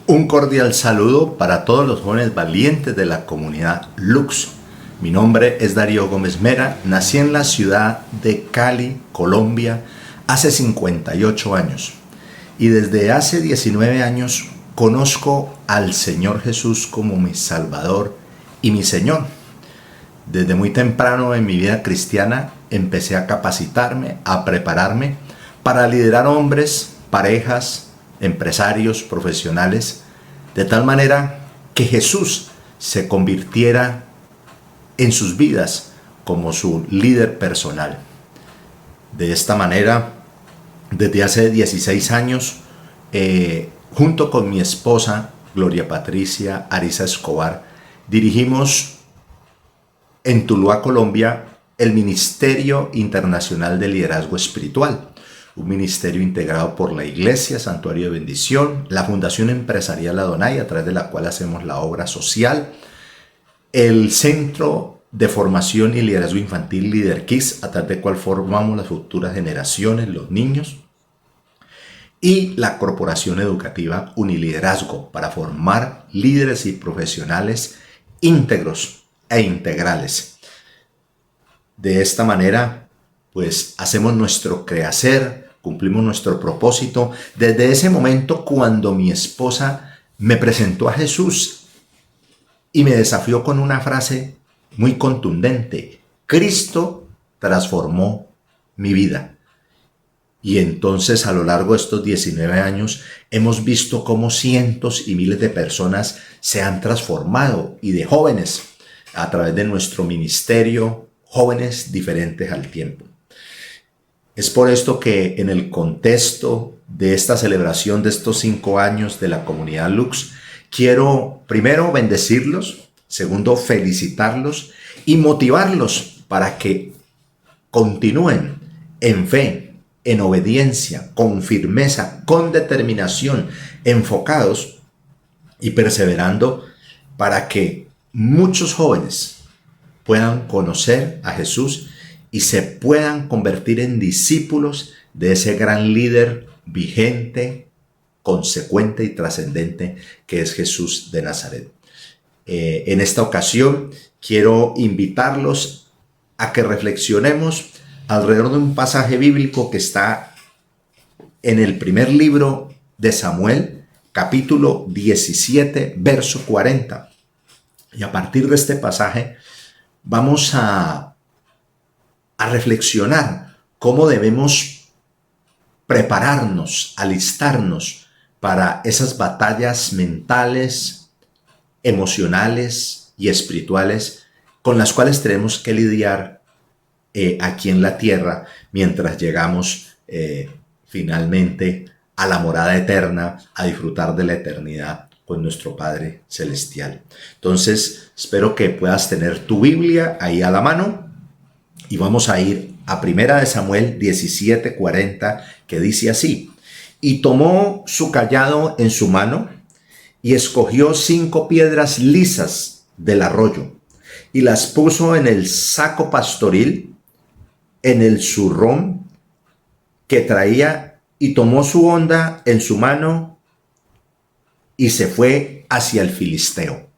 Un cordial saludo para todos los jóvenes valientes de la comunidad Lux. Mi nombre es Darío Gómez Mera, nací en la ciudad de Cali, Colombia, hace 58 años. Y desde hace 19 años conozco al Señor Jesús como mi Salvador y mi Señor. Desde muy temprano en mi vida cristiana empecé a capacitarme, a prepararme para liderar hombres, parejas, empresarios, profesionales, de tal manera que Jesús se convirtiera en sus vidas como su líder personal. De esta manera, desde hace 16 años, junto con mi esposa, Gloria Patricia Ariza Escobar, dirigimos en Tuluá, Colombia, el Ministerio Internacional de Liderazgo Espiritual, un ministerio integrado por la Iglesia Santuario de Bendición, la Fundación Empresarial Adonai, a través de la cual hacemos la obra social, el Centro de Formación y Liderazgo Infantil Líder Kids, a través del cual formamos las futuras generaciones, los niños, y la Corporación Educativa Uniliderazgo, para formar líderes y profesionales íntegros e integrales. De esta manera, pues hacemos nuestro quehacer, cumplimos nuestro propósito. Desde ese momento, cuando mi esposa me presentó a Jesús y me desafió con una frase muy contundente: Cristo transformó mi vida. Y entonces, a lo largo de estos 19 años, hemos visto cómo cientos y miles de personas se han transformado, y de jóvenes, a través de nuestro ministerio, jóvenes diferentes al tiempo. Es por esto que en el contexto de esta celebración de estos 5 años de la comunidad Lux, quiero primero bendecirlos, segundo felicitarlos y motivarlos para que continúen en fe, en obediencia, con firmeza, con determinación, enfocados y perseverando para que muchos jóvenes puedan conocer a Jesús y se puedan convertir en discípulos de ese gran líder vigente, consecuente y trascendente que es Jesús de Nazaret. En esta ocasión quiero invitarlos a que reflexionemos alrededor de un pasaje bíblico que está en el primer libro de Samuel, capítulo 17, verso 40. Y a partir de este pasaje vamos a reflexionar cómo debemos prepararnos, alistarnos para esas batallas mentales, emocionales y espirituales con las cuales tenemos que lidiar aquí en la tierra mientras llegamos finalmente a la morada eterna, a disfrutar de la eternidad con nuestro Padre Celestial. Entonces, espero que puedas tener tu Biblia ahí a la mano. Y vamos a ir a 1 Samuel 17:40, que dice así: y tomó su cayado en su mano y escogió 5 piedras lisas del arroyo y las puso en el saco pastoril, en el zurrón que traía, y tomó su honda en su mano y se fue hacia el filisteo.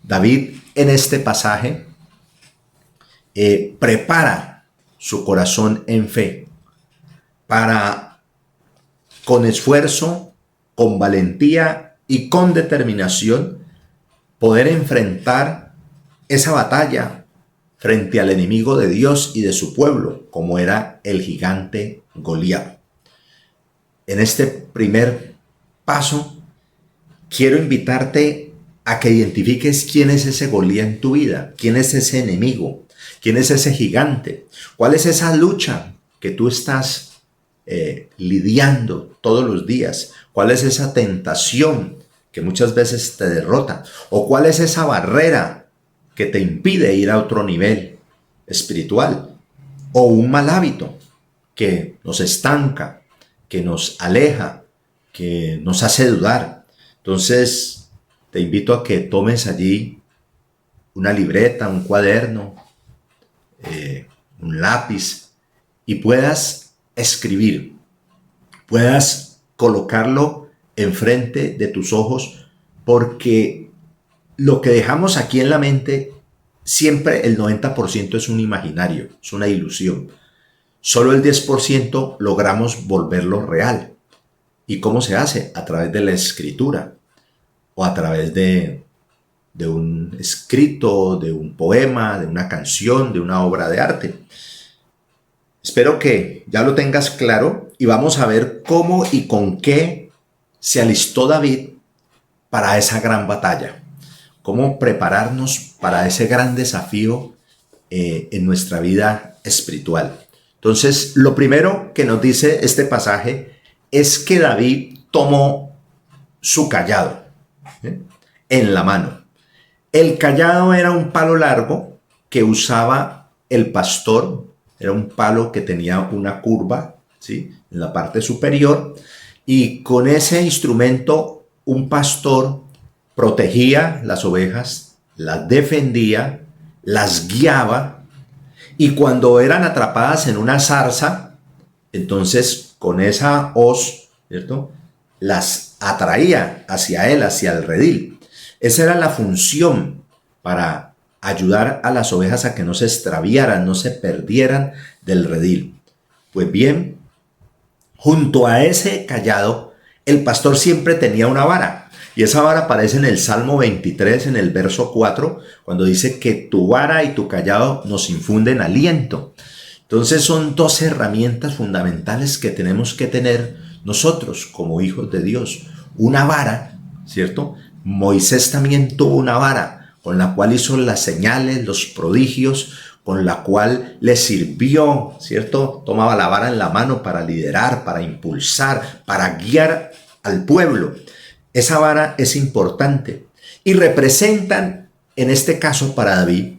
David, en este pasaje, prepara su corazón en fe para, con esfuerzo, con valentía y con determinación, poder enfrentar esa batalla frente al enemigo de Dios y de su pueblo, como era el gigante Goliat. En este primer paso, quiero invitarte a que identifiques quién es ese Goliat en tu vida, quién es ese enemigo, quién es ese gigante, cuál es esa lucha que tú estás lidiando todos los días, cuál es esa tentación que muchas veces te derrota, o cuál es esa barrera que te impide ir a otro nivel espiritual, o un mal hábito que nos estanca, que nos aleja, que nos hace dudar. Entonces, te invito a que tomes allí una libreta, un cuaderno, un lápiz, y puedas escribir, puedas colocarlo enfrente de tus ojos, porque lo que dejamos aquí en la mente, siempre el 90% es un imaginario, es una ilusión. Solo el 10% logramos volverlo real. ¿Y cómo se hace? A través de la escritura o a través de un escrito, de un poema, de una canción, de una obra de arte. Espero que ya lo tengas claro y vamos a ver cómo y con qué se alistó David para esa gran batalla. Cómo prepararnos para ese gran desafío en nuestra vida espiritual. Entonces, lo primero que nos dice este pasaje es que David tomó su cayado en la mano. El cayado era un palo largo que usaba el pastor, era un palo que tenía una curva, ¿sí?, en la parte superior, y con ese instrumento un pastor protegía las ovejas, las defendía, las guiaba, y cuando eran atrapadas en una zarza, entonces con esa hoz, ¿cierto?, las atraía hacia él, hacia el redil. Esa era la función para ayudar a las ovejas a que no se extraviaran, no se perdieran del redil. Pues bien, junto a ese cayado, el pastor siempre tenía una vara. Y esa vara aparece en el Salmo 23, en el verso 4, cuando dice que tu vara y tu cayado nos infunden aliento. Entonces son dos herramientas fundamentales que tenemos que tener nosotros como hijos de Dios. Una vara, ¿cierto? Moisés también tuvo una vara con la cual hizo las señales, los prodigios, con la cual le sirvió, ¿cierto? Tomaba la vara en la mano para liderar, para impulsar, para guiar al pueblo. Esa vara es importante y representan, en este caso para David,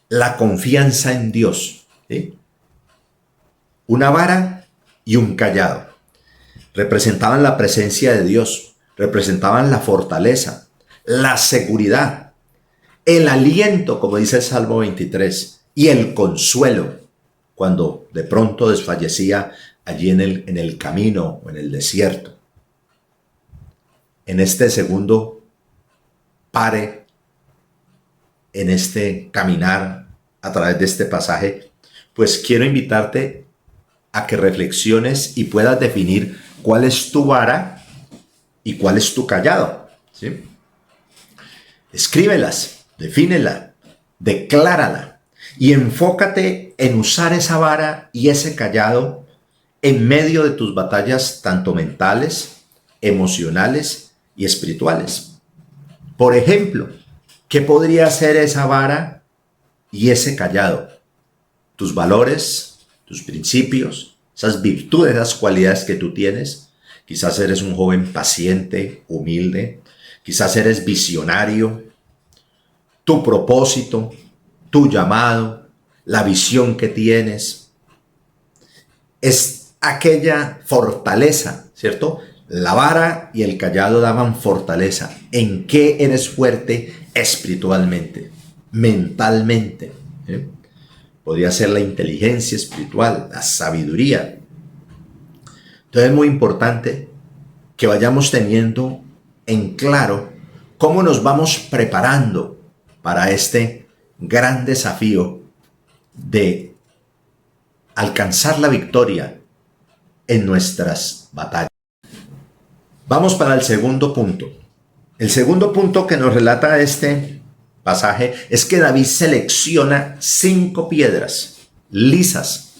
la confianza en Dios, ¿sí? Una vara y un cayado representaban la presencia de Dios, representaban la fortaleza, la seguridad, el aliento, como dice el Salmo 23, y el consuelo cuando de pronto desfallecía allí en el camino o en el desierto. En este segundo pare, en este caminar a través de este pasaje, pues quiero invitarte a que reflexiones y puedas definir cuál es tu vara y cuál es tu cayado, ¿sí? Escríbelas, defínela, declárala y enfócate en usar esa vara y ese cayado en medio de tus batallas tanto mentales, emocionales y espirituales. Por ejemplo, ¿qué podría ser esa vara y ese cayado? Tus valores, tus principios, esas virtudes, esas cualidades que tú tienes. Quizás eres un joven paciente, humilde. Quizás eres visionario. Tu propósito, tu llamado, la visión que tienes. Es aquella fortaleza, ¿cierto? La vara y el cayado daban fortaleza. ¿En qué eres fuerte espiritualmente, mentalmente? Podría ser la inteligencia espiritual, la sabiduría. Entonces es muy importante que vayamos teniendo en claro cómo nos vamos preparando para este gran desafío de alcanzar la victoria en nuestras batallas. Vamos para el segundo punto. El segundo punto que nos relata este pasaje es que David selecciona 5 piedras lisas,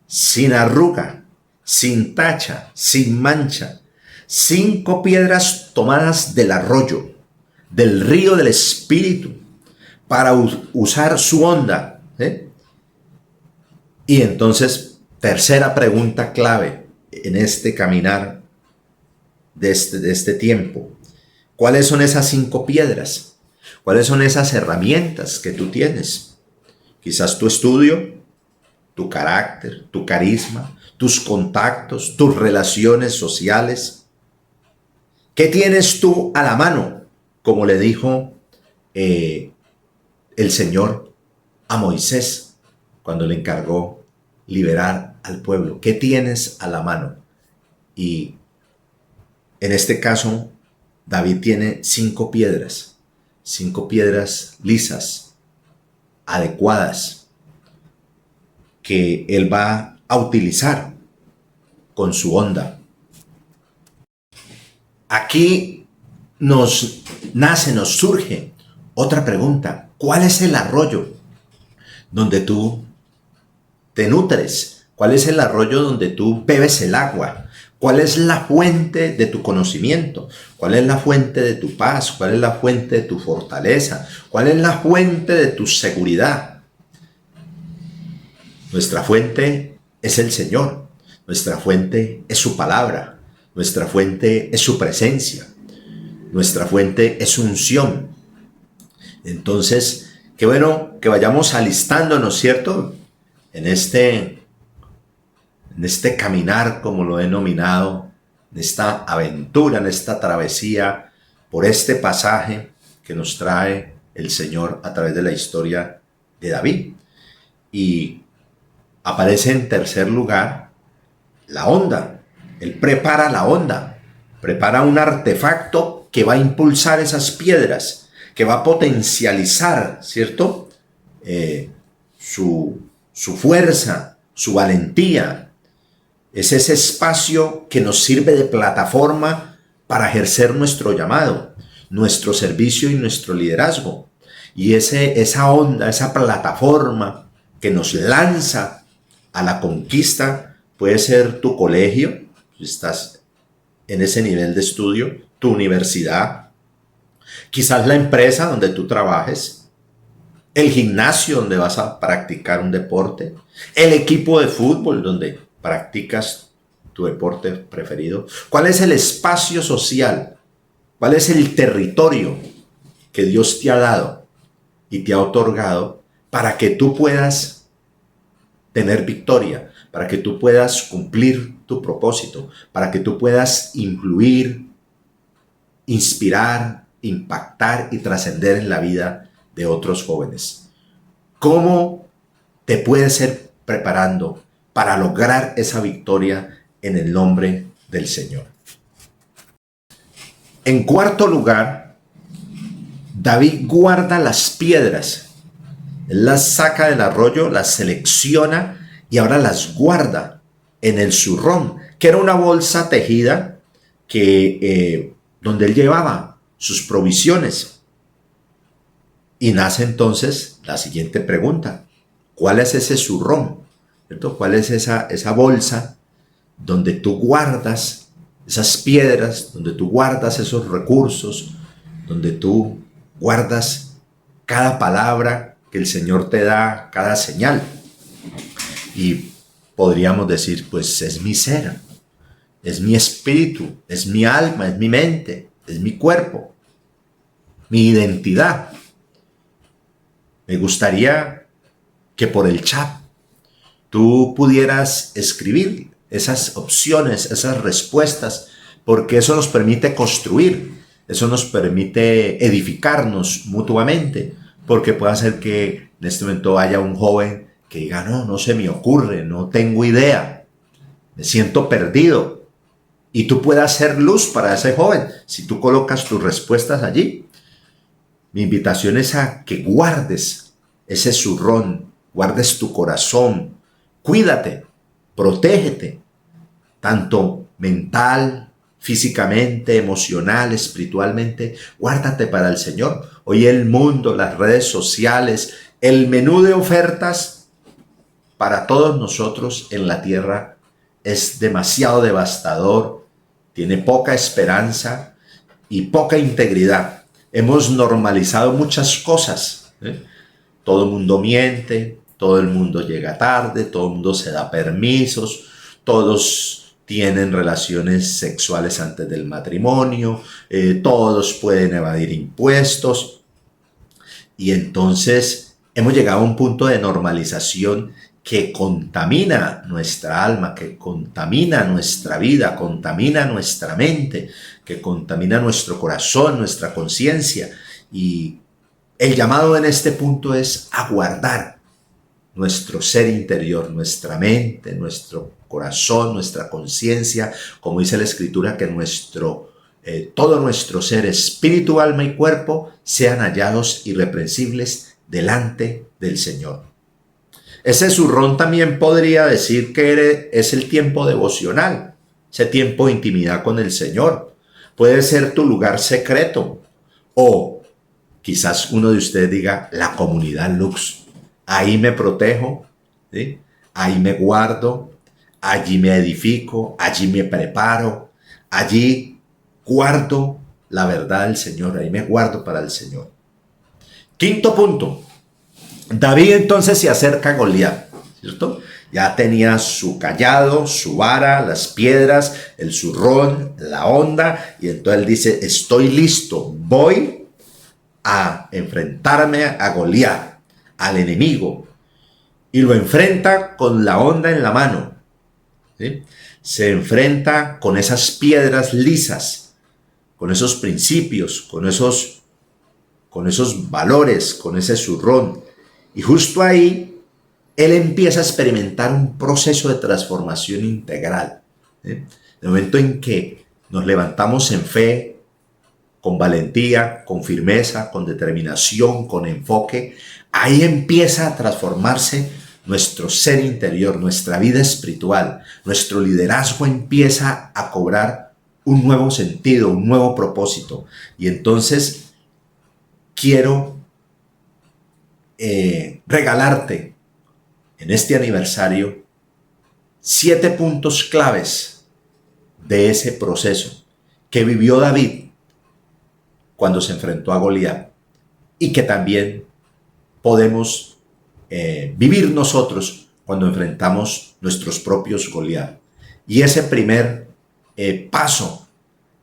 sin arruga, sin tacha, sin mancha. 5 piedras tomadas del arroyo, del río del Espíritu, para usar su onda. Y entonces, tercera pregunta clave en este caminar de este tiempo. ¿Cuáles son esas 5 piedras? ¿Cuáles son esas herramientas que tú tienes? Quizás tu estudio, tu carácter, tu carisma, tus contactos, tus relaciones sociales. ¿Qué tienes tú a la mano? Como le dijo el Señor a Moisés cuando le encargó liberar al pueblo. ¿Qué tienes a la mano? Y En este caso, David tiene 5 piedras lisas, adecuadas, que él va a utilizar con su honda. Aquí nos surge otra pregunta. ¿Cuál es el arroyo donde tú te nutres? ¿Cuál es el arroyo donde tú bebes el agua? ¿Cuál es la fuente de tu conocimiento? ¿Cuál es la fuente de tu paz? ¿Cuál es la fuente de tu fortaleza? ¿Cuál es la fuente de tu seguridad? Nuestra fuente es el Señor. Nuestra fuente es su palabra. Nuestra fuente es su presencia. Nuestra fuente es su unción. Entonces, qué bueno que vayamos alistándonos, ¿cierto? En este caminar, como lo he denominado, en esta aventura, en esta travesía, por este pasaje que nos trae el Señor a través de la historia de David. Y aparece en tercer lugar la honda. Él prepara la honda, prepara un artefacto que va a impulsar esas piedras, que va a potencializar, ¿cierto? Su fuerza, su valentía. Es ese espacio que nos sirve de plataforma para ejercer nuestro llamado, nuestro servicio y nuestro liderazgo. Y esa onda, esa plataforma que nos lanza a la conquista, puede ser tu colegio, si estás en ese nivel de estudio, tu universidad, quizás la empresa donde tú trabajes, el gimnasio donde vas a practicar un deporte, el equipo de fútbol donde practicas tu deporte preferido. ¿Cuál es el espacio social? ¿Cuál es el territorio que Dios te ha dado y te ha otorgado para que tú puedas tener victoria, para que tú puedas cumplir tu propósito, para que tú puedas influir, inspirar, impactar y trascender en la vida de otros jóvenes? ¿Cómo te puedes ir preparando para lograr esa victoria en el nombre del Señor? En cuarto lugar, David guarda las piedras. Él las saca del arroyo, las selecciona y ahora las guarda en el zurrón, que era una bolsa tejida donde él llevaba sus provisiones. Y nace entonces la siguiente pregunta: ¿cuál es ese zurrón? ¿Cierto? ¿Cuál es esa bolsa donde tú guardas esas piedras, donde tú guardas esos recursos, donde tú guardas cada palabra que el Señor te da, cada señal? Y podríamos decir, pues es mi ser, es mi espíritu, es mi alma, es mi mente, es mi cuerpo, mi identidad. Me gustaría que por el chat tú pudieras escribir esas opciones, esas respuestas, porque eso nos permite construir, eso nos permite edificarnos mutuamente, porque puede ser que en este momento haya un joven que diga, no se me ocurre, no tengo idea, me siento perdido, y tú puedas ser luz para ese joven si tú colocas tus respuestas allí. Mi invitación es a que guardes ese zurrón, guardes tu corazón, cuídate, protégete, tanto mental, físicamente, emocional, espiritualmente. Guárdate para el Señor. Hoy el mundo, las redes sociales, el menú de ofertas para todos nosotros en la tierra es demasiado devastador, tiene poca esperanza y poca integridad. Hemos normalizado muchas cosas, ¿eh? Todo el mundo miente, todo el mundo llega tarde, todo el mundo se da permisos, todos tienen relaciones sexuales antes del matrimonio, todos pueden evadir impuestos. Y entonces hemos llegado a un punto de normalización que contamina nuestra alma, que contamina nuestra vida, contamina nuestra mente, que contamina nuestro corazón, nuestra conciencia. Y el llamado en este punto es a guardar nuestro ser interior, nuestra mente, nuestro corazón, nuestra conciencia, como dice la Escritura, que todo nuestro ser, espíritu, alma y cuerpo, sean hallados irreprensibles delante del Señor. Ese zurrón también podría decir que es el tiempo devocional, ese tiempo de intimidad con el Señor. Puede ser tu lugar secreto, o quizás uno de ustedes diga la comunidad Lux. Ahí me protejo, ¿sí? Ahí me guardo, allí me edifico, allí me preparo, allí guardo la verdad del Señor, ahí me guardo para el Señor. Quinto punto. David entonces se acerca a Goliat, ¿cierto? Ya tenía su cayado, su vara, las piedras, el zurrón, la honda, y entonces él dice, estoy listo, voy a enfrentarme a Goliat, al enemigo, y lo enfrenta con la honda en la mano, ¿sí? Se enfrenta con esas piedras lisas, con esos principios, con esos valores, con ese zurrón, y justo ahí él empieza a experimentar un proceso de transformación integral, ¿sí? En el momento en que nos levantamos en fe, con valentía, con firmeza, con determinación, con enfoque, ahí empieza a transformarse nuestro ser interior, nuestra vida espiritual, nuestro liderazgo empieza a cobrar un nuevo sentido, un nuevo propósito. Y entonces quiero regalarte en este aniversario 7 puntos claves de ese proceso que vivió David cuando se enfrentó a Goliat y que también podemos vivir nosotros cuando enfrentamos nuestros propios Goliat. Y ese primer paso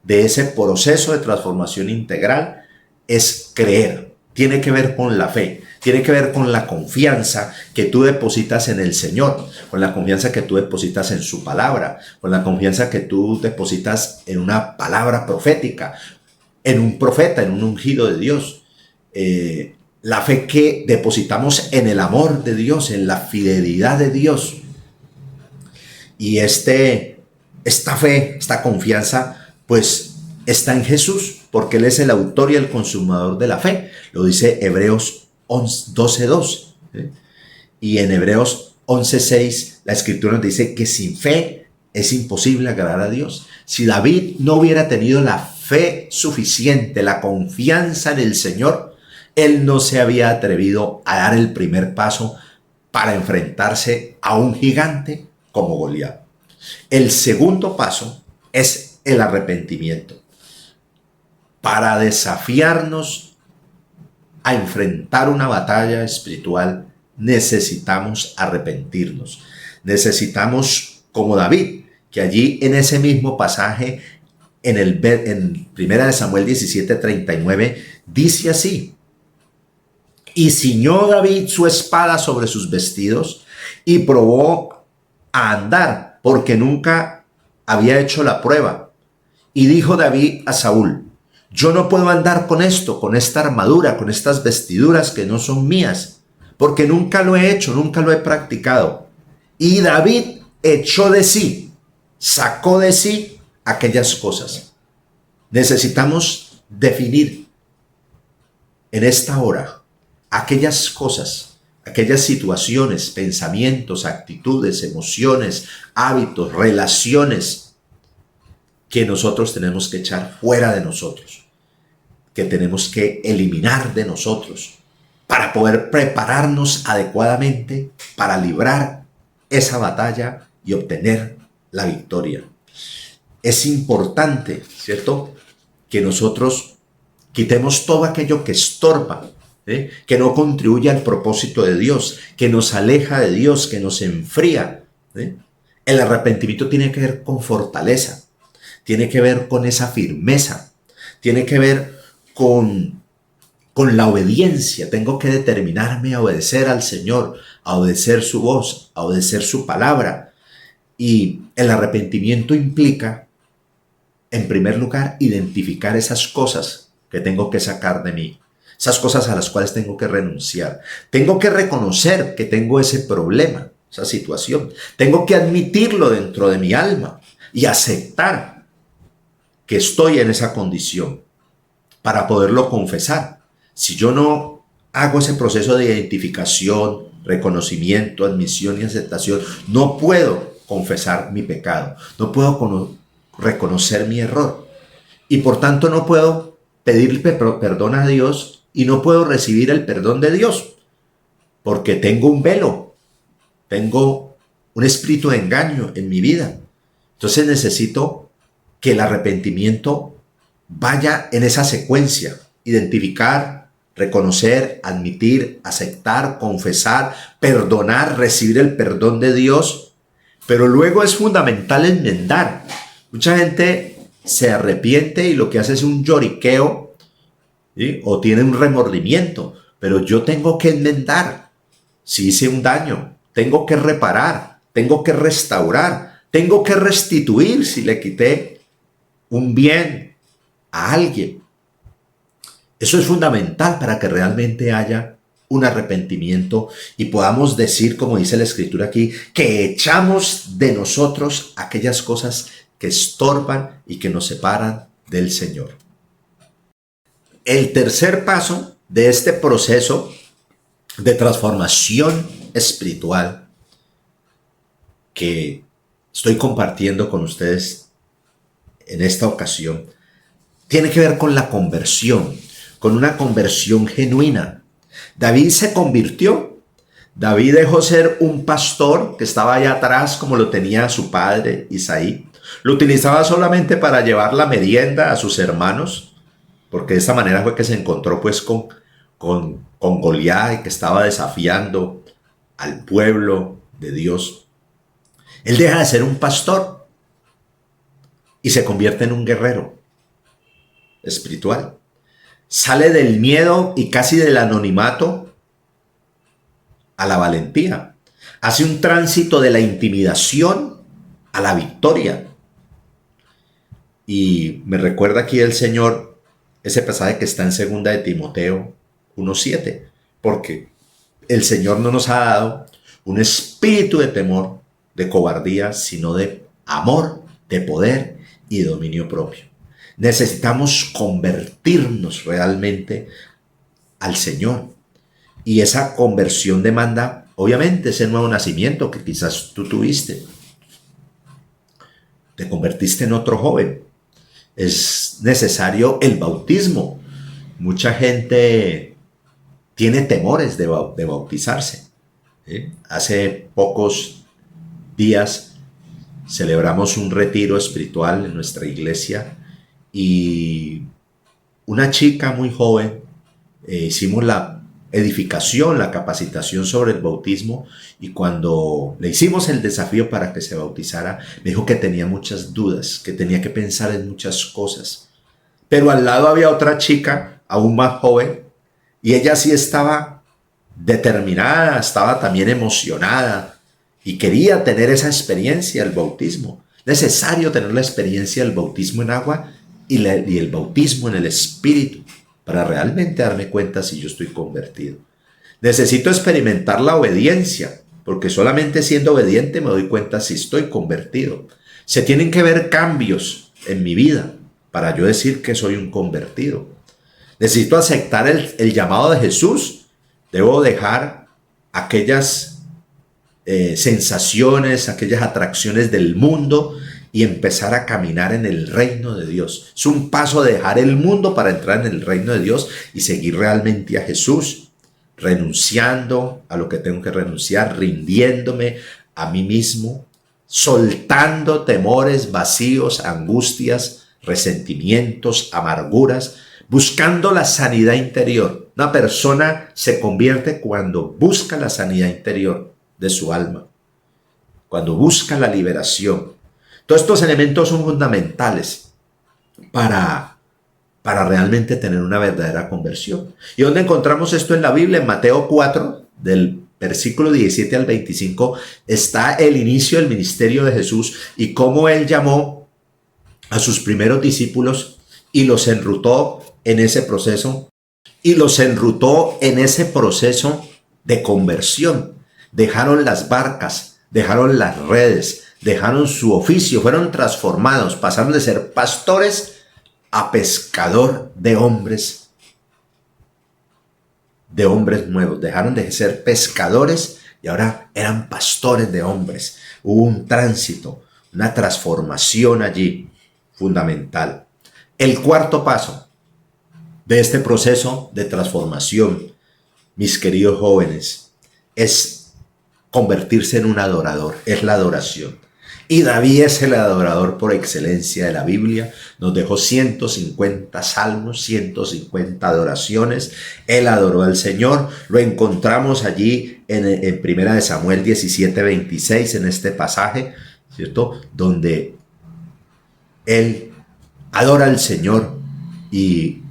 de ese proceso de transformación integral es creer. Tiene que ver con la fe, tiene que ver con la confianza que tú depositas en el Señor, con la confianza que tú depositas en su palabra, con la confianza que tú depositas en una palabra profética, en un profeta, en un ungido de Dios. La fe que depositamos en el amor de Dios, en la fidelidad de Dios. Y esta fe, esta confianza, pues está en Jesús, porque Él es el autor y el consumador de la fe. Lo dice Hebreos 12:2. ¿Sí? Y en Hebreos 11:6 la Escritura nos dice que sin fe es imposible agradar a Dios. Si David no hubiera tenido la fe suficiente, la confianza en el Señor, él no se había atrevido a dar el primer paso para enfrentarse a un gigante como Goliat. El segundo paso es el arrepentimiento. Para desafiarnos a enfrentar una batalla espiritual, necesitamos arrepentirnos. Necesitamos, como David, que allí en ese mismo pasaje, en 1 Samuel 17:39, dice así: y ciñó David su espada sobre sus vestidos y probó a andar, porque nunca había hecho la prueba. Y dijo David a Saúl: yo no puedo andar con esto, con esta armadura, con estas vestiduras que no son mías, porque nunca lo he hecho, nunca lo he practicado. Y David echó de sí, sacó de sí aquellas cosas. Necesitamos definir en esta hora aquellas cosas, aquellas situaciones, pensamientos, actitudes, emociones, hábitos, relaciones que nosotros tenemos que echar fuera de nosotros, que tenemos que eliminar de nosotros para poder prepararnos adecuadamente para librar esa batalla y obtener la victoria. Es importante, ¿cierto?, que nosotros quitemos todo aquello que estorba, que no contribuye al propósito de Dios, que nos aleja de Dios, que nos enfría. El arrepentimiento tiene que ver con fortaleza, tiene que ver con esa firmeza, tiene que ver con la obediencia. Tengo que determinarme a obedecer al Señor, a obedecer su voz, a obedecer su palabra. Y el arrepentimiento implica, en primer lugar, identificar esas cosas que tengo que sacar de mí, esas cosas a las cuales tengo que renunciar. Tengo que reconocer que tengo ese problema, esa situación. Tengo que admitirlo dentro de mi alma y aceptar que estoy en esa condición para poderlo confesar. Si yo no hago ese proceso de identificación, reconocimiento, admisión y aceptación, no puedo confesar mi pecado, no puedo reconocer mi error y por tanto no puedo pedirle perdón a Dios y no puedo recibir el perdón de Dios porque tengo un velo, tengo un espíritu de engaño en mi vida. Entonces necesito que el arrepentimiento vaya en esa secuencia: identificar, reconocer, admitir, aceptar, confesar, perdonar, recibir el perdón de Dios. Pero luego es fundamental enmendar. Mucha gente se arrepiente y lo que hace es un lloriqueo, ¿sí? O tiene un remordimiento. Pero yo tengo que enmendar. Si hice un daño, tengo que reparar, tengo que restaurar, tengo que restituir si le quité un bien a alguien. Eso es fundamental para que realmente haya un arrepentimiento y podamos decir, como dice la Escritura aquí, que echamos de nosotros aquellas cosas que estorban y que nos separan del Señor. El tercer paso de este proceso de transformación espiritual que estoy compartiendo con ustedes en esta ocasión tiene que ver con la conversión, con una conversión genuina. David se convirtió. David dejó ser un pastor que estaba allá atrás como lo tenía su padre Isaí. Lo utilizaba solamente para llevar la merienda a sus hermanos, porque de esta manera fue que se encontró pues con Goliat, que estaba desafiando al pueblo de Dios. Él deja de ser un pastor y se convierte en un guerrero espiritual. Sale del miedo y casi del anonimato a la valentía. Hace un tránsito de la intimidación a la victoria. Y me recuerda aquí el Señor ese pasaje que está en 2 de Timoteo 1:7, porque el Señor no nos ha dado un espíritu de temor, de cobardía, sino de amor, de poder y de dominio propio. Necesitamos convertirnos realmente al Señor. Y esa conversión demanda, obviamente, ese nuevo nacimiento que quizás tú tuviste. Te convertiste en otro joven. Es necesario el bautismo. Mucha gente tiene temores de bautizarse. ¿Sí? Hace pocos días celebramos un retiro espiritual en nuestra iglesia y una chica muy joven, hicimos la edificación, la capacitación sobre el bautismo, y cuando le hicimos el desafío para que se bautizara, me dijo que tenía muchas dudas, que tenía que pensar en muchas cosas. Pero al lado había otra chica, aún más joven, y ella sí estaba determinada, estaba también emocionada y quería tener esa experiencia del bautismo. Necesario tener la experiencia del bautismo en agua y el bautismo en el Espíritu para realmente darme cuenta si yo estoy convertido. Necesito experimentar la obediencia, porque solamente siendo obediente me doy cuenta si estoy convertido. Se tienen que ver cambios en mi vida para yo decir que soy un convertido. Necesito aceptar el llamado de Jesús. Debo dejar aquellas sensaciones, aquellas atracciones del mundo y empezar a caminar en el reino de Dios. Es un paso de dejar el mundo para entrar en el reino de Dios y seguir realmente a Jesús, renunciando a lo que tengo que renunciar, rindiéndome a mí mismo, soltando temores, vacíos, angustias, resentimientos, amarguras, buscando la sanidad interior. Una persona se convierte cuando busca la sanidad interior de su alma, cuando busca la liberación. Todos estos elementos son fundamentales para realmente tener una verdadera conversión. ¿Y dónde encontramos esto en la Biblia? En Mateo 4, del versículo 17 al 25, está el inicio del ministerio de Jesús y cómo él llamó a sus primeros discípulos y los enrutó en ese proceso, de conversión. dejaron las barcas, dejaron las redes, dejaron su oficio, fueron transformados, pasaron de ser pastores a pescador de hombres nuevos. Dejaron de ser pescadores y ahora eran pastores de hombres. Hubo un tránsito, una transformación allí fundamental. El cuarto paso de este proceso de transformación, mis queridos jóvenes, es convertirse en un adorador, es la adoración. Y David es el adorador por excelencia de la Biblia. Nos dejó 150 salmos, 150 adoraciones. Él adoró al Señor. Lo encontramos allí en Primera de Samuel 17:26, en este pasaje, ¿cierto? Donde él adora al Señor y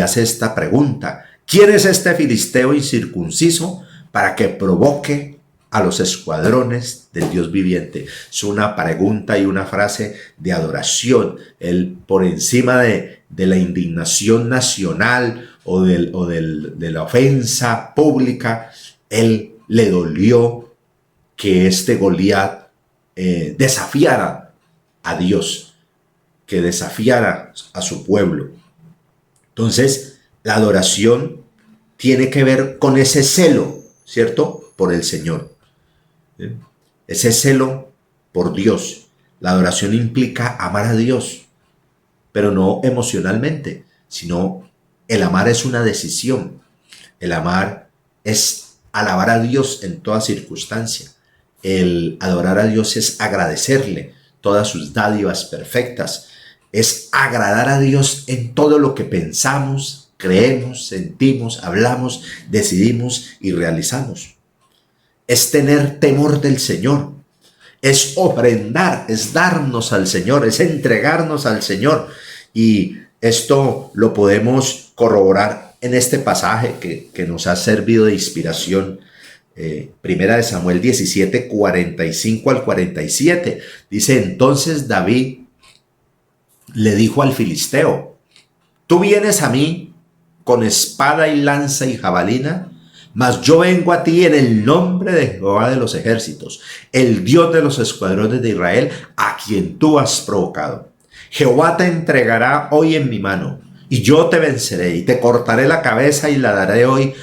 hace esta pregunta: ¿quién es este filisteo incircunciso para que provoque a los escuadrones del Dios viviente? Es una pregunta y una frase de adoración. Él, por encima de la indignación nacional o de la ofensa pública, él le dolió que este Goliat desafiara a Dios, que desafiara a su pueblo. Entonces, la adoración tiene que ver con ese celo, ¿cierto?, por el Señor. Ese celo por Dios. La adoración implica amar a Dios, pero no emocionalmente, sino el amar es una decisión. El amar es alabar a Dios en toda circunstancia. El adorar a Dios es agradecerle todas sus dádivas perfectas. Es agradar a Dios en todo lo que pensamos, creemos, sentimos, hablamos, decidimos y realizamos. Es tener temor del Señor, es ofrendar, es darnos al Señor, es entregarnos al Señor. Y esto lo podemos corroborar en este pasaje que nos ha servido de inspiración. Primera de Samuel 17, 45 al 47. Dice: entonces David le dijo al filisteo: tú vienes a mí con espada y lanza y jabalina, mas yo vengo a ti en el nombre de Jehová de los ejércitos, el Dios de los escuadrones de Israel, a quien tú has provocado. Jehová te entregará hoy en mi mano, y yo te venceré, y te cortaré la cabeza, y la daré hoy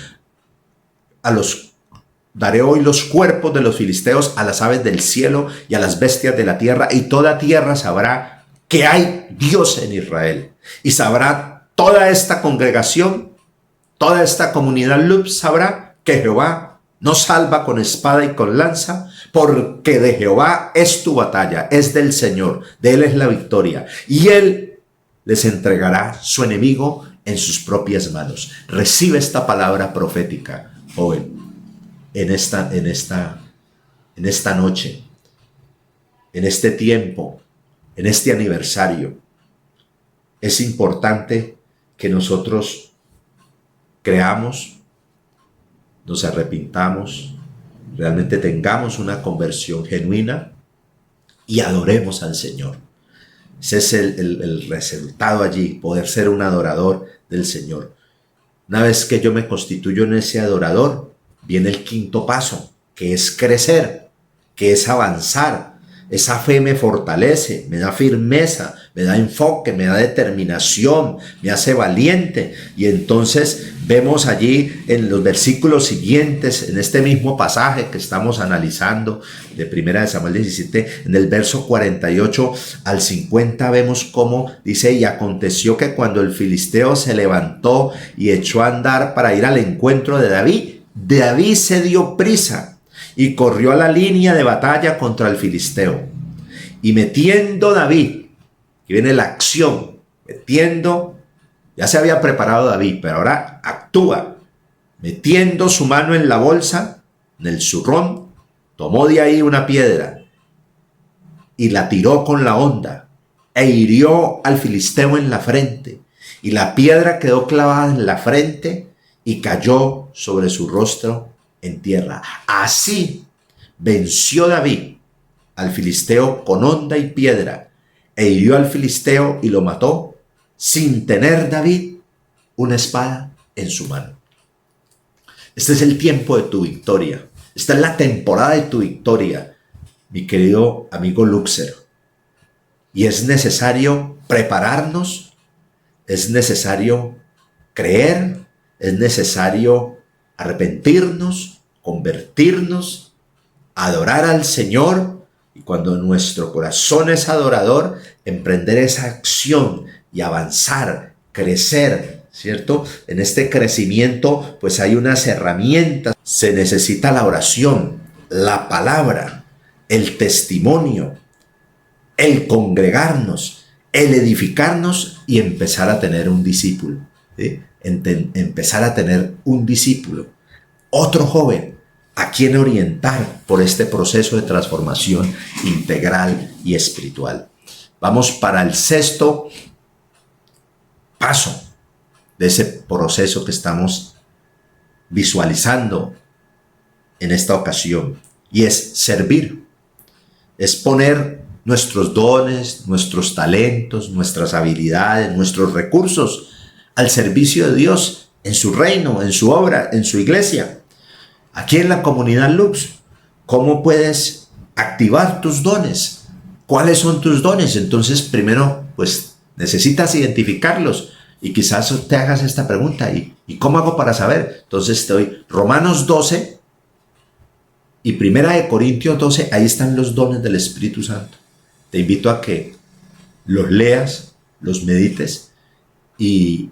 los cuerpos de los filisteos a las aves del cielo y a las bestias de la tierra, y toda tierra sabrá que hay Dios en Israel. Y sabrá toda esta congregación, toda esta comunidad Luz sabrá que Jehová no salva con espada y con lanza, porque de Jehová es tu batalla, es del Señor, de Él es la victoria, y Él les entregará su enemigo en sus propias manos. Recibe esta palabra profética, joven, en esta noche, en este tiempo, en este aniversario. Es importante que nosotros creamos, nos arrepintamos, realmente tengamos una conversión genuina y adoremos al Señor. Ese es el resultado allí, poder ser un adorador del Señor. Una vez que yo me constituyo en ese adorador, viene el quinto paso, que es crecer, que es avanzar. Esa fe me fortalece, me da firmeza, me da enfoque, me da determinación, me hace valiente. Y entonces vemos allí en los versículos siguientes, en este mismo pasaje que estamos analizando de Primera de Samuel 17, en el verso 48 al 50, vemos cómo dice: y aconteció que cuando el filisteo se levantó y echó a andar para ir al encuentro de David, David se dio prisa y corrió a la línea de batalla contra el filisteo. Y metiendo David, que viene la acción, ya se había preparado David, pero ahora actúa, metiendo su mano en la bolsa, en el zurrón, tomó de ahí una piedra y la tiró con la honda e hirió al filisteo en la frente, y la piedra quedó clavada en la frente y cayó sobre su rostro en tierra. Así venció David al filisteo con honda y piedra, e hirió al filisteo y lo mató, sin tener David una espada en su mano. Este es el tiempo de tu victoria. Esta es la temporada de tu victoria, mi querido amigo Luxer. Y es necesario prepararnos, es necesario creer, es necesario arrepentirnos, convertirnos, adorar al Señor. Y cuando nuestro corazón es adorador, emprender esa acción y avanzar, crecer, ¿cierto? En este crecimiento, pues hay unas herramientas. Se necesita la oración, la palabra, el testimonio, el congregarnos, el edificarnos y empezar a tener un discípulo, ¿sí? Empezar a tener un discípulo, otro joven, a quien orientar por este proceso de transformación integral y espiritual. Vamos para el sexto paso de ese proceso que estamos visualizando en esta ocasión, y es servir, es poner nuestros dones, nuestros talentos, nuestras habilidades, nuestros recursos al servicio de Dios en su reino, en su obra, en su iglesia. Aquí en la comunidad Lux, ¿cómo puedes activar tus dones? ¿Cuáles son tus dones? Entonces, primero, pues necesitas identificarlos y quizás te hagas esta pregunta, ¿y cómo hago para saber? Entonces te doy Romanos 12 y Primera de Corintios 12, ahí están los dones del Espíritu Santo. Te invito a que los leas, los medites y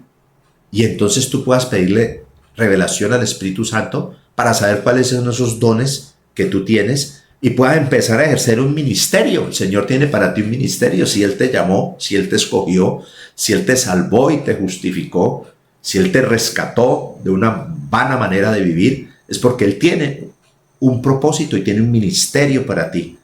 entonces tú puedas pedirle revelación al Espíritu Santo para saber cuáles son esos dones que tú tienes y puedas empezar a ejercer un ministerio. El Señor tiene para ti un ministerio. Si Él te llamó, si Él te escogió, si Él te salvó y te justificó, si Él te rescató de una vana manera de vivir, es porque Él tiene un propósito y tiene un ministerio para ti.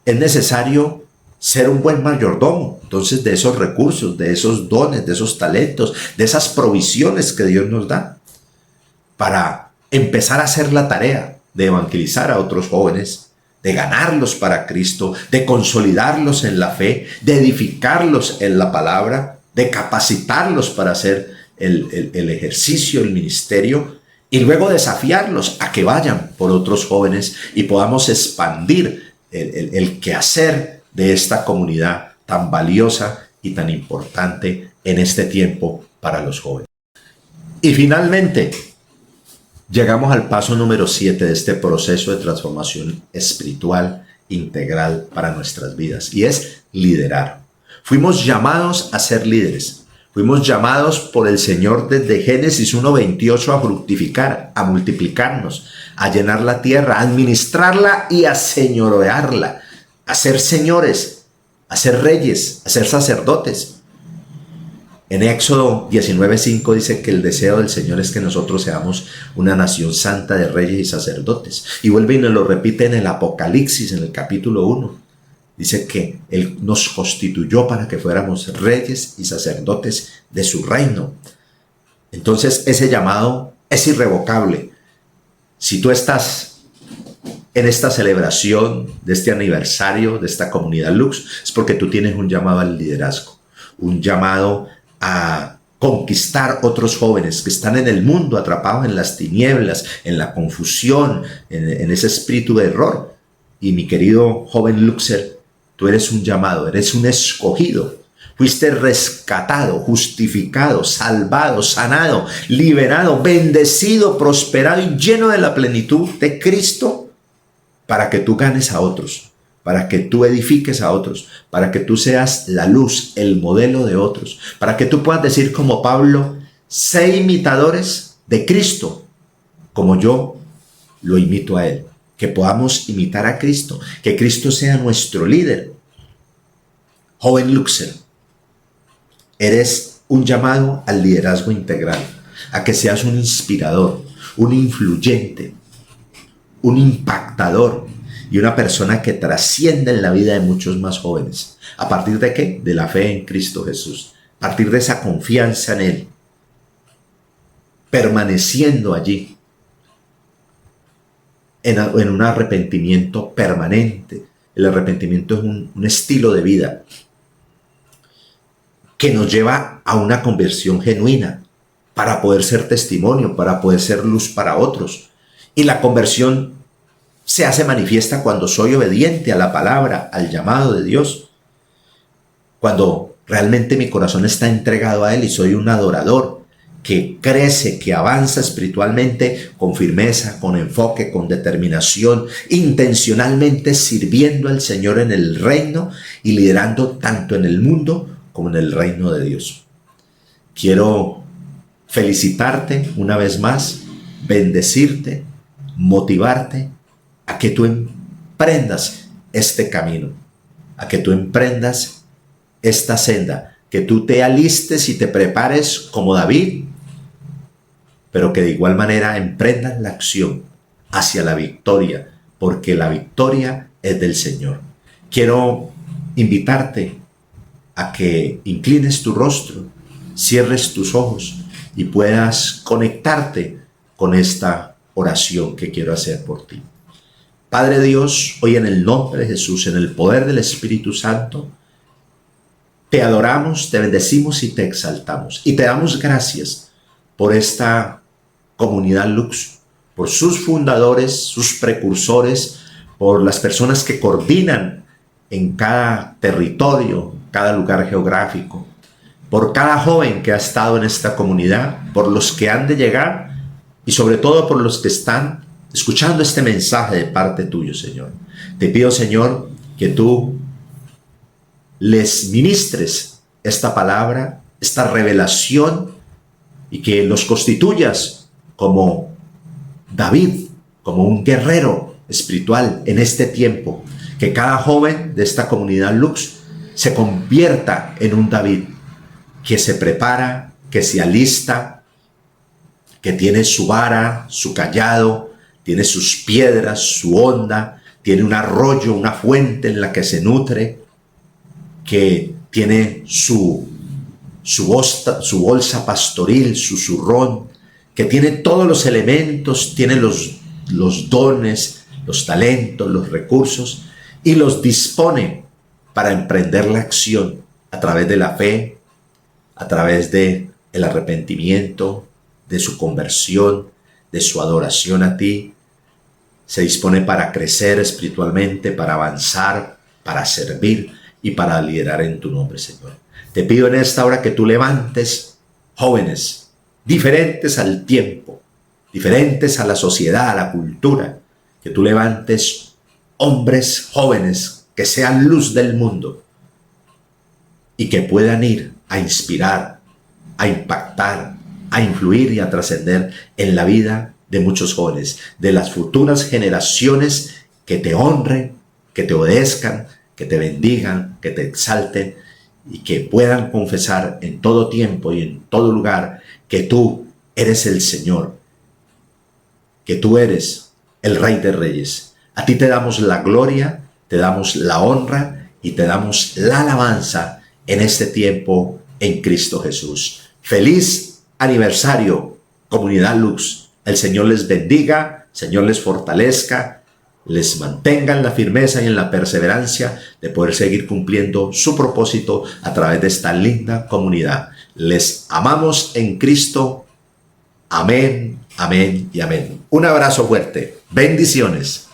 Es necesario ser un buen mayordomo, entonces, de esos recursos, de esos dones, de esos talentos, de esas provisiones que Dios nos da, para empezar a hacer la tarea de evangelizar a otros jóvenes, de ganarlos para Cristo, de consolidarlos en la fe, de edificarlos en la palabra, de capacitarlos para hacer el ejercicio, el ministerio, y luego desafiarlos a que vayan por otros jóvenes y podamos expandir el quehacer de esta comunidad tan valiosa y tan importante en este tiempo para los jóvenes. Y finalmente, llegamos al paso número 7 de este proceso de transformación espiritual integral para nuestras vidas, y es liderar. Fuimos llamados a ser líderes. Fuimos llamados por el Señor desde Génesis 1:28 a fructificar, a multiplicarnos, a llenar la tierra, a administrarla y a señorearla, a ser señores, a ser reyes, a ser sacerdotes. En Éxodo 19:5 dice que el deseo del Señor es que nosotros seamos una nación santa de reyes y sacerdotes. Y vuelve y nos lo repite en el Apocalipsis, en el capítulo 1. Dice que Él nos constituyó para que fuéramos reyes y sacerdotes de su reino. Entonces ese llamado es irrevocable. Si tú estás en esta celebración de este aniversario de esta comunidad Lux, es porque tú tienes un llamado al liderazgo, un llamado a conquistar otros jóvenes que están en el mundo atrapados en las tinieblas, en la confusión, en ese espíritu de error. Y mi querido joven Luxer, tú eres un llamado, eres un escogido. Fuiste rescatado, justificado, salvado, sanado, liberado, bendecido, prosperado y lleno de la plenitud de Cristo para que tú ganes a otros, para que tú edifiques a otros, para que tú seas la luz, el modelo de otros, para que tú puedas decir como Pablo, sé imitadores de Cristo, como yo lo imito a Él. Que podamos imitar a Cristo, que Cristo sea nuestro líder. Joven Luxer, eres un llamado al liderazgo integral, a que seas un inspirador, un influyente, un impactador y una persona que trascienda en la vida de muchos más jóvenes. ¿A partir de qué? De la fe en Cristo Jesús, a partir de esa confianza en Él, permaneciendo allí, en un arrepentimiento permanente. El arrepentimiento es un estilo de vida que nos lleva a una conversión genuina, para poder ser testimonio, para poder ser luz para otros. Y la conversión se hace manifiesta cuando soy obediente a la palabra, al llamado de Dios. Cuando realmente mi corazón está entregado a Él y soy un adorador que crece, que avanza espiritualmente con firmeza, con enfoque, con determinación, intencionalmente sirviendo al Señor en el reino y liderando tanto en el mundo como en el reino de Dios. Quiero felicitarte una vez más, bendecirte, motivarte a que tú emprendas este camino, a que tú emprendas esta senda, que tú te alistes y te prepares como David, pero que de igual manera emprendas la acción hacia la victoria, porque la victoria es del Señor. Quiero invitarte a que inclines tu rostro, cierres tus ojos y puedas conectarte con esta oración que quiero hacer por ti. Padre Dios, hoy en el nombre de Jesús, en el poder del Espíritu Santo, te adoramos, te bendecimos y te exaltamos. Y te damos gracias por esta comunidad Lux, por sus fundadores, sus precursores, por las personas que coordinan en cada territorio, cada lugar geográfico, por cada joven que ha estado en esta comunidad, por los que han de llegar y sobre todo por los que están escuchando este mensaje de parte tuyo, Señor. Te pido, Señor, que tú les ministres esta palabra, esta revelación, y que los constituyas como David, como un guerrero espiritual en este tiempo. Que cada joven de esta comunidad Lux se convierta en un David que se prepara, que se alista, que tiene su vara, su cayado, tiene sus piedras, su honda, tiene un arroyo, una fuente en la que se nutre, que tiene su bolsa pastoril, su zurrón, que tiene todos los elementos, tiene los dones, los talentos, los recursos, y los dispone para emprender la acción a través de la fe, a través del arrepentimiento, de su conversión, de su adoración a ti. Se dispone para crecer espiritualmente, para avanzar, para servir y para liderar en tu nombre, Señor. Te pido en esta hora que tú levantes jóvenes diferentes al tiempo, diferentes a la sociedad, a la cultura, que tú levantes hombres jóvenes que sean luz del mundo y que puedan ir a inspirar, a impactar, a influir y a trascender en la vida de muchos jóvenes, de las futuras generaciones, que te honren, que te obedezcan, que te bendigan, que te exalten y que puedan confesar en todo tiempo y en todo lugar que tú eres el Señor, que tú eres el Rey de Reyes. A ti te damos la gloria, te damos la honra y te damos la alabanza en este tiempo en Cristo Jesús. Feliz aniversario, comunidad Lux. El Señor les bendiga, el Señor les fortalezca, les mantenga en la firmeza y en la perseverancia de poder seguir cumpliendo su propósito a través de esta linda comunidad. Les amamos en Cristo. Amén, amén y amén. Un abrazo fuerte. Bendiciones.